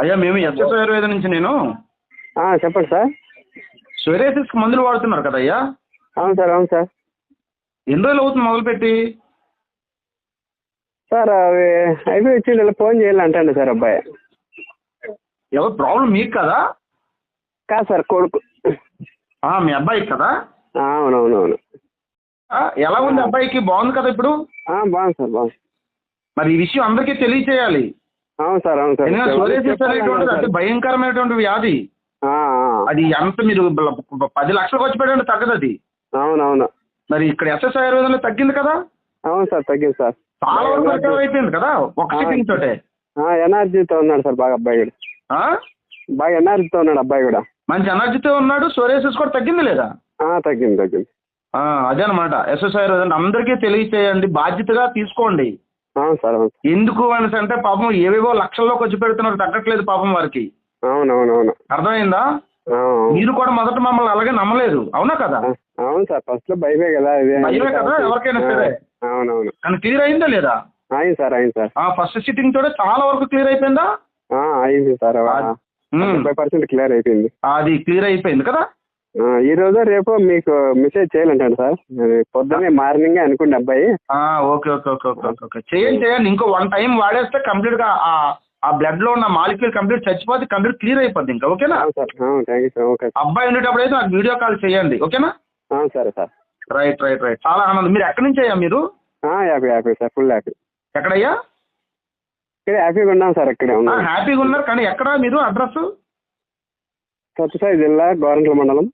అయ్యా మేము ఎస్ఎస్ ఆయుర్వేదం నుంచి నేను చెప్పండి సార్. సోరియాసిస్కి మందులు వాడుతున్నారు కదా అయ్యా? అవును సార్, అవును సార్. ఎన్ని రోజులు అవుతుంది మొదలుపెట్టి? సార్ అవి అయిపోయి వచ్చి ఇలా ఫోన్ చేయాలంటండి సార్ అబ్బాయి. ఎవరు ప్రాబ్లం మీకు కదా? కాదు సార్, కొడుకు. మీ అబ్బాయికి కదా? అవునవునవును. ఎలా ఉంది అబ్బాయికి? బాగుంది కదా ఇప్పుడు? బాగుంది సార్, బాగుంది. మరి ఈ విషయం అందరికీ తెలియచేయాలి. అవును సార్, అవును సార్. సోరియాసిస్ అనేటువంటిది అతి భయంకరమైనటువంటి వ్యాధి. అది ఎంత మీరు 10 లక్షలు ఖర్చు పెట్టండి తగ్గదు అది. అవునవును. మరి ఇక్కడ ఎస్ఎస్ ఆయుర్వేదంలో తగ్గింది కదా? అవును సార్, తగ్గింది సార్. చాలా వరకు రికవర్ అయిపోయింది కదా ఒక సిట్టింగ్ తోటే. ఎనర్జీతో ఉన్నాడు సార్ బాగా అబ్బాయి కూడా. బాగా ఎనర్జీతో ఉన్నాడు అబ్బాయి కూడా. మంచి ఎనర్జీతో ఉన్నాడు. సోరియాసిస్ కూడా తగ్గింది లేదా? తగ్గింది, తగ్గింది. అదే అనమాట. ఎస్ఎస్ ఆయుర్వేదం అందరికీ తెలియచేయండి, బాధ్యతగా తీసుకోండి. అవును సార్, అవును. ఎందుకు అనేసి అంటే పాపం ఏవేవో లక్షల్లో ఖర్చు పెడుతున్నారు, తగ్గట్లేదు పాపం వారికి. అవునవునవును. అర్థమైందా? మీరు కూడా మొదట మమ్మల్ని అలాగే నమ్మలేదు, అవునా కదా? అవును సార్, ఫస్ట్ లో భయమే కదా. భయమే కదా ఎవరికైనా సరే. అవునవును. కానీ క్లియర్ అయిందా లేదా? అయింది సార్, అయింది సార్. ఫస్ట్ సిట్టింగ్ తోటే చాలా వరకు క్లియర్ అయిపోయిందా? అయింది సార్, 5% క్లియర్ అయిపోయింది. అది క్లియర్ అయిపోయింది కదా? ఈ రోజు రేపు మీకు మెసేజ్ చేయాలంటాను సార్. పొద్దున్నే మార్నింగ్ అనుకోండి అబ్బాయి. Okay okay okay okay okay చేయండి చేయండి. ఇంకో 1 టైం వాడేస్తే కంప్లీట్ గా ఆ బ్లడ్ లో ఉన్న మాలిక్యూల్ కంప్లీట్ చచ్చిపోతే కంప్లీట్ క్లియర్ అయిపోద్ది ఇంకా. ఓకేనా sir? Thank you sir. Okay. అబ్బాయి ఉండేటప్పుడు అయితే నాకు వీడియో కాల్ చేయండి, ఓకేనా? సరే సార్. Right right right. చాలా ఆనందం. మీరు ఎక్కడి నుంచి అయ్యా మీరు? Happy sir, full happy. ఎక్కడయ్యా? ఇక్కడే హ్యాపీగా ఉన్నాం సార్. ఇక్కడే ఉన్నాం. హ్యాపీగా ఉన్నారు కానీ ఎక్కడ మీరు అడ్రస్? సత్యసాయి జిల్లా, గోరంట్ల మండలం.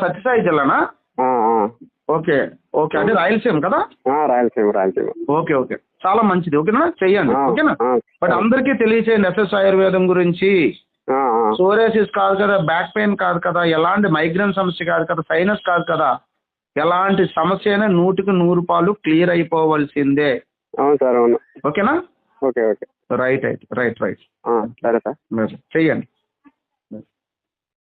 సత్యసాయి జిల్లానా? Okay okay. అంటే రాయలసీమ కదా? రాయలసీమ, రాయలసీమ. ఓకే ఓకే, చాలా మంచిది. ఓకేనా, చెయ్యండి. ఓకేనా? బట్ అందరికీ తెలియచేయండి ఎస్ఎస్ ఆయుర్వేదం గురించి. సోరియాసిస్ కాదు కదా, బ్యాక్ పెయిన్ కాదు కదా, ఎలాంటి మైగ్రేన్ సమస్య కాదు కదా, సైనస్ కాదు కదా, ఎలాంటి సమస్య అయినా 100కి 100 క్లియర్ అయిపోవలసిందే. అవును సార్, అవును. ఓకేనా? Okay okay. Right right right right. సరే సార్, చెయ్యండి.